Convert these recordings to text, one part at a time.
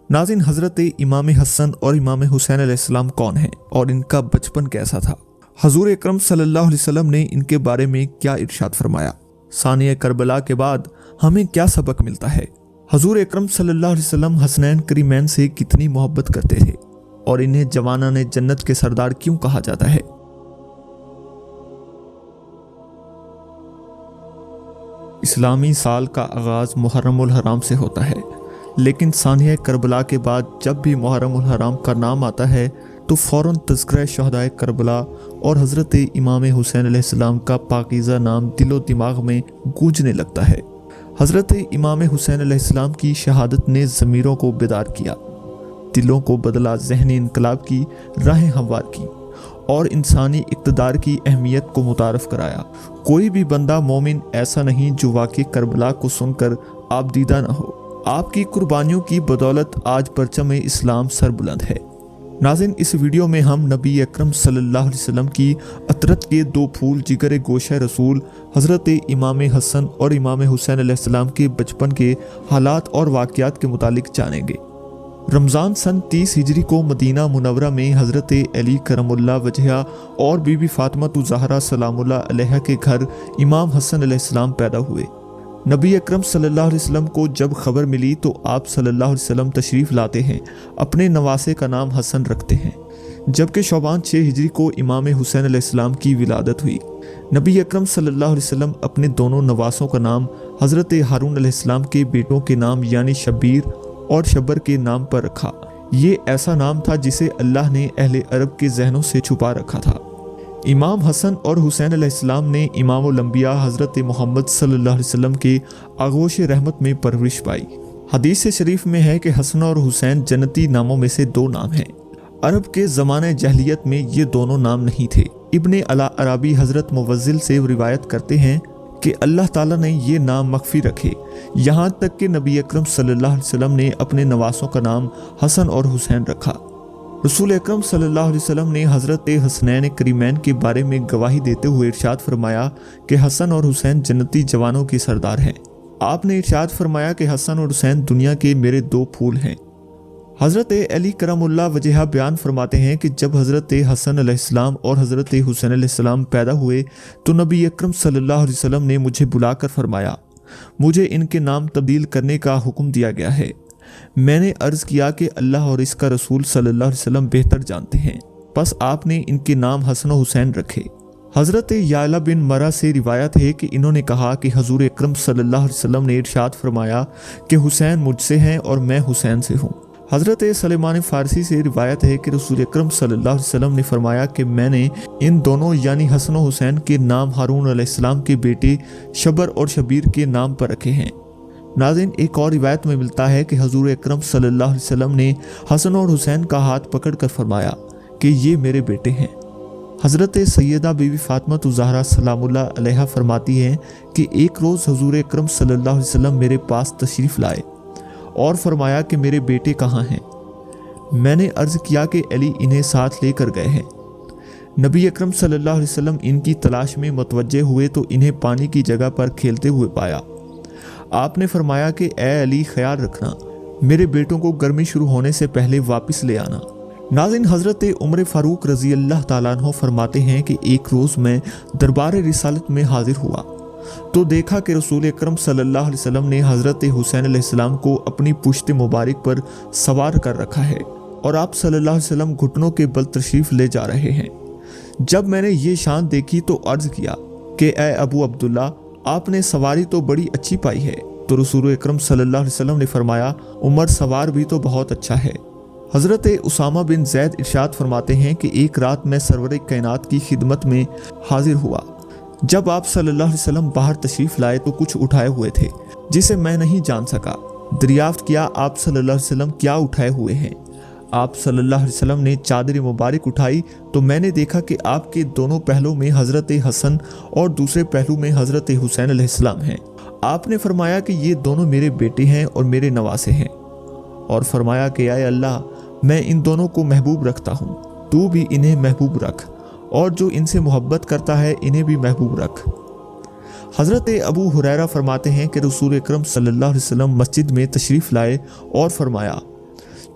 नाज़रीन, हज़रत इमाम हसन और इमाम हुसैन अलैहिस्सलाम कौन हैं और इनका बचपन कैसा था? हजूर अकरम सल्लल्लाहु अलैहि वसल्लम ने इनके बारे में क्या इरशाद फरमाया? सानिया करबला के बाद हमें क्या सबक मिलता है? हजूर अकरम सल्लल्लाहु अलैहि वसल्लम हसनैन करीमैन से कितनी मोहब्बत करते थे और इन्हें जवानाने जन्नत के सरदार क्यों कहा जाता है? इस्लामी साल का आगाज मुहर्रमुल हराम से होता है, लेकिन सानिया करबला के बाद जब भी मुहर्रमुल हराम का नाम आता है तो फ़ौरन तज़किरा शहदाए करबला और हज़रत इमाम हुसैन अलैहिस्सलाम का पाकीज़ा नाम दिलो दिमाग में गूंजने लगता है। हज़रत इमाम हुसैन अलैहिस्सलाम की शहादत ने ज़मीरों को बेदार किया, दिलों को बदला, ज़हनी इनकलाब की राहें हमवार की और इंसानी इक़्तिदार की अहमियत को मुतारफ़ कराया। कोई भी बंदा मोमिन ऐसा नहीं जो वाक़ई करबला को सुनकर आबदीदा न हो। आपकी कुर्बानियों की बदौलत आज परचम इस्लाम सरबुलंद है। नाज़रीन, इस वीडियो में हम नबी अकरम सल्लल्लाहु अलैहि वसल्लम की अतरत के दो फूल जिगर गोशा रसूल हज़रत इमाम हसन और इमाम हुसैन अलैहिस्सलाम के बचपन के हालात और वाक़यात के मुतालिक जानेंगे। रमज़ान सन 30 हिजरी को मदीना मुनव्वरा में हज़रत अली करमुल्लाह वजहा और बीबी फातिमा ज़हरा सलामुल्लाह अलैहा के घर इमाम हसन अलैहिस्सलाम पैदा हुए। नबी अकरम सल्लल्लाहु अलैहि वसल्लम को जब खबर मिली तो आप सल्लल्लाहु अलैहि वसल्लम तशरीफ़ लाते हैं, अपने नवासे का नाम हसन रखते हैं। जबकि शौबान 6 हिजरी को इमाम हुसैन अलैहिस्सलाम की विलादत हुई। नबी अकरम सल्लल्लाहु अलैहि वसल्लम अपने दोनों नवासों का नाम हज़रत हारून अलैहिस्सलाम के बेटों के नाम यानी शब्बीर और शब्बर के नाम पर रखा। ये ऐसा नाम था जिसे अल्लाह ने अहले अरब के जहनों से छुपा रखा था। इमाम हसन और हुसैन अलैहिस्सलाम ने इमामुल अंबिया हज़रत मोहम्मद सल्लल्लाहु अलैहि वसल्लम के आगोश रहमत में परवरिश पाई। हदीस शरीफ में है कि हसन और हुसैन जन्नती नामों में से दो नाम हैं। अरब के ज़माने जहलियत में ये दोनों नाम नहीं थे। इब्ने अला अरबी हज़रत मुवज़्ज़िल से रिवायत करते हैं कि अल्लाह ताला ने ये नाम मख्फी रखे, यहाँ तक कि नबी अकरम सल्लल्लाहु अलैहि वसल्लम ने अपने नवासों का नाम हसन और हुसैन रखा। रसूल अकरम सल्लल्लाहु अलैहि वसल्लम ने हज़रत हसनैन करीमैन के बारे में गवाही देते हुए इरशाद फरमाया कि हसन और हुसैन जन्नती जवानों के सरदार हैं। आपने इरशाद फरमाया कि हसन और हुसैन दुनिया के मेरे दो फूल हैं। हज़रत अली करमुल्लाह वजहा बयान फरमाते हैं कि जब हज़रत हसन अलैहिस्सलाम और हज़रत हुसैन अलैहिस्सलाम पैदा हुए तो नबी अकरम सल्लल्लाहु अलैहि वसल्लम ने मुझे बुलाकर फरमाया, मुझे इनके नाम तब्दील करने का हुक्म दिया गया है। मैंने अर्ज़ किया कि अल्लाह और इसका रसूल सल्लल्लाहु अलैहि वसल्लम बेहतर जानते हैं, बस आपने इनके नाम हसन और हुसैन रखे। हज़रत याला बिन मरा से रिवायत है कि इन्होंने कहा कि हजूर अकरम सल्लल्लाहु अलैहि वसल्लम ने इरशाद फरमाया कि हुसैन मुझसे हैं और मैं हुसैन से हूँ। हज़रत सलेमान फ़ारसी से रिवायत है कि रसूल अकरम सल्लल्लाहु अलैहि वसल्लम ने फरमाया कि मैंने इन दोनों यानी हसन और हुसैन के नाम हारून अलैहिस्सलाम के बेटे शबर और शबीर के नाम पर रखे हैं। नाज़रीन, एक और रिवायत में मिलता है कि हजूर अकरम सल्लल्लाहु अलैहि वसल्लम ने हसन और हुसैन का हाथ पकड़कर फरमाया कि ये मेरे बेटे हैं। हज़रत सैयदा बीबी फातिमा ज़हरा सलामुल्लाह अलैहा फरमाती हैं कि एक रोज़ हजूर अकरम सल्लल्लाहु अलैहि वसल्लम मेरे पास तशरीफ़ लाए और फरमाया कि मेरे बेटे कहाँ हैं। मैंने अर्ज़ किया कि अली इन्हें साथ लेकर गए हैं। नबी अकरम सल्लल्लाहु अलैहि वसल्लम इनकी तलाश में मुतवज्जे हुए तो इन्हें पानी की जगह पर खेलते हुए पाया। आपने फरमाया कि ए अली, ख्याल रखना, मेरे बेटों को गर्मी शुरू होने से पहले वापस ले आना। नाज़रीन, हज़रत उमर फ़ारूक रज़ी अल्लाह ताला अन्हु फरमाते हैं कि एक रोज़ मैं दरबार रिसालत में हाजिर हुआ तो देखा कि रसूल अकरम सल्लल्लाहु अलैहि वसल्लम ने हज़रत हुसैन अलैहिस्सलाम को अपनी पुश्त मुबारक पर सवार कर रखा है और आप सल्लल्लाहु अलैहि वसल्लम घुटनों के बल तशरीफ़ ले जा रहे हैं। जब मैंने ये शान देखी तो अर्ज़ किया कि ए अबू अब्दुल्ला, आपने सवारी तो बड़ी अच्छी पाई है। तो रसूल अकरम सल्लल्लाहु अलैहि वसल्लम ने फरमाया, उमर सवार भी तो बहुत अच्छा है। हज़रत उसामा बिन ज़ैद इरशाद फरमाते हैं कि एक रात मैं सरवर कायनात की खिदमत में हाजिर हुआ। जब आप सल्लल्लाहु अलैहि वसल्लम बाहर तशरीफ़ लाए तो कुछ उठाए हुए थे जिसे मैं नहीं जान सका। दरियाफ्त किया, आप सल्लल्लाहु अलैहि वसल्लम क्या उठाए हुए हैं? आप सल्लल्लाहु अलैहि वसल्लम ने चादर मुबारक उठाई तो मैंने देखा कि आपके दोनों पहलू में हज़रत हसन और दूसरे पहलू में हज़रत हुसैन अलैहिस्सलाम हैं। आपने फरमाया कि ये दोनों मेरे बेटे हैं और मेरे नवासे हैं और फरमाया कि आए अल्लाह, मैं इन दोनों को महबूब रखता हूँ, तू भी इन्हें महबूब रख और जो इनसे मोहब्बत करता है इन्हें भी महबूब रख। हज़रत अबू हुरैरा फरमाते हैं कि रसूल अकरम सल्लल्लाहु अलैहि वसल्लम मस्जिद में तशरीफ़ लाए और फरमाया,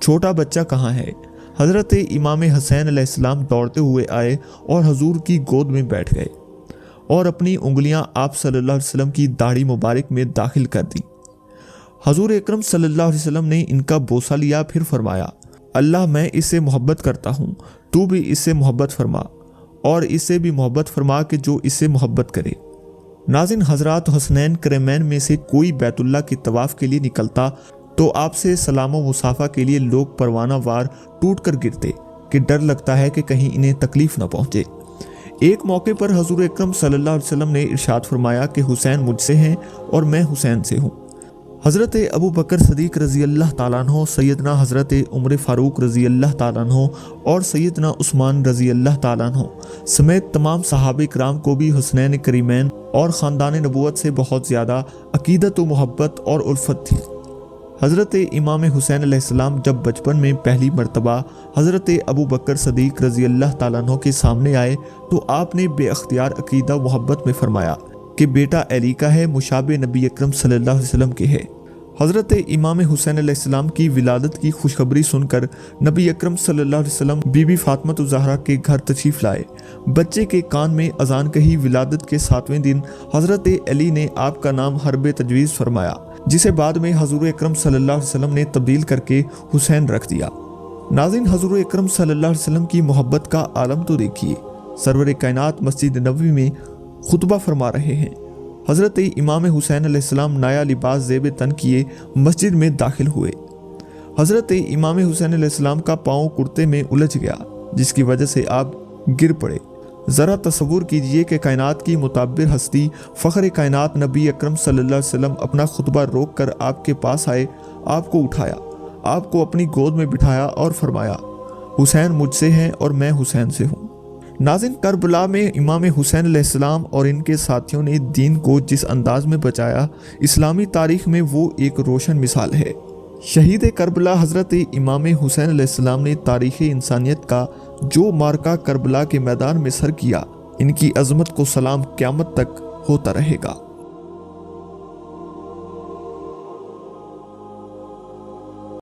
چھوٹا بچہ کہاں ہے؟ حضرت امام حسین علیہ السلام دوڑتے ہوئے آئے اور حضور کی گود میں بیٹھ گئے اور اپنی انگلیاں آپ صلی اللہ علیہ وسلم کی داڑھی مبارک میں داخل کر دیں۔ حضور اکرم صلی اللہ علیہ وسلم نے ان کا بوسہ لیا، پھر فرمایا، اللہ میں اس سے محبت کرتا ہوں، تو بھی اس سے محبت فرما، اور اس سے بھی محبت فرما کہ جو اس سے محبت کرے۔ ناظرین، حضرات حسنین کریمین میں سے کوئی بیت اللہ کے طواف کے لیے نکلتا تو آپ سے سلام و مصافحہ کے لیے لوگ پروانہ وار ٹوٹ کر گرتے کہ ڈر لگتا ہے کہ کہیں انہیں تکلیف نہ پہنچے۔ ایک موقع پر حضور اکرم صلی اللہ علیہ وسلم نے ارشاد فرمایا کہ حسین مجھ سے ہیں اور میں حسین سے ہوں۔ حضرت ابو بکر صدیق رضی اللہ تعالیٰ عنہ، سیدنا حضرت عمر فاروق رضی اللہ تعالیٰ عنہ اور سیدنا عثمان رضی اللہ تعالیٰ عنہ سمیت تمام صحابہ کرام کو بھی حسنین کریمین اور خاندان نبوت سے بہت زیادہ عقیدت و محبت اور الفت تھی۔ حضرت امام حسین علیہ السلام جب بچپن میں پہلی مرتبہ حضرت ابو بکر صدیق رضی اللہ تعالیٰ عنہ کے سامنے آئے تو آپ نے بے اختیار عقیدہ و محبت میں فرمایا کہ بیٹا علی کا ہے، مشابہ نبی اکرم صلی اللہ علیہ وسلم کے ہے۔ حضرت امام حسین علیہ السلام کی ولادت کی خوشخبری سن کر نبی اکرم صلی اللہ علیہ وسلم بی بی فاطمہ الزہرا کے گھر تشریف لائے۔ بچے کے کان میں اذان کہی۔ ولادت کے 7ویں دن حضرت علی نے آپ کا نام حرب تجویز فرمایا، جسے بعد میں حضور اکرم صلی اللہ علیہ وسلم نے تبدیل کر کے حسین رکھ دیا۔ ناظرین، حضور اکرم صلی اللہ علیہ وسلم کی محبت کا عالم تو دیکھیے۔ سرور کائنات مسجد نبوی میں خطبہ فرما رہے ہیں۔ حضرت امام حسین علیہ السلام نایا لباس زیب تن کیے مسجد میں داخل ہوئے۔ حضرت امام حسین علیہ السلام کا پاؤں کرتے میں الجھ گیا، جس کی وجہ سے آپ گر پڑے۔ ذرا تصور کیجئے کہ کائنات کی متعبر ہستی فخر کائنات نبی اکرم صلی اللہ علیہ وسلم اپنا خطبہ روک کر آپ کے پاس آئے، آپ کو اٹھایا، آپ کو اپنی گود میں بٹھایا اور فرمایا، حسین مجھ سے ہیں اور میں حسین سے ہوں۔ ناظرین، کربلا میں امام حسین علیہ السلام اور ان کے ساتھیوں نے دین کو جس انداز میں بچایا، اسلامی تاریخ میں وہ ایک روشن مثال ہے۔ شہید کربلا حضرت امام حسین علیہ السلام نے تاریخ انسانیت کا جو معرکہ کربلا کے میدان میں سر کیا، ان کی عظمت کو سلام قیامت تک ہوتا رہے گا۔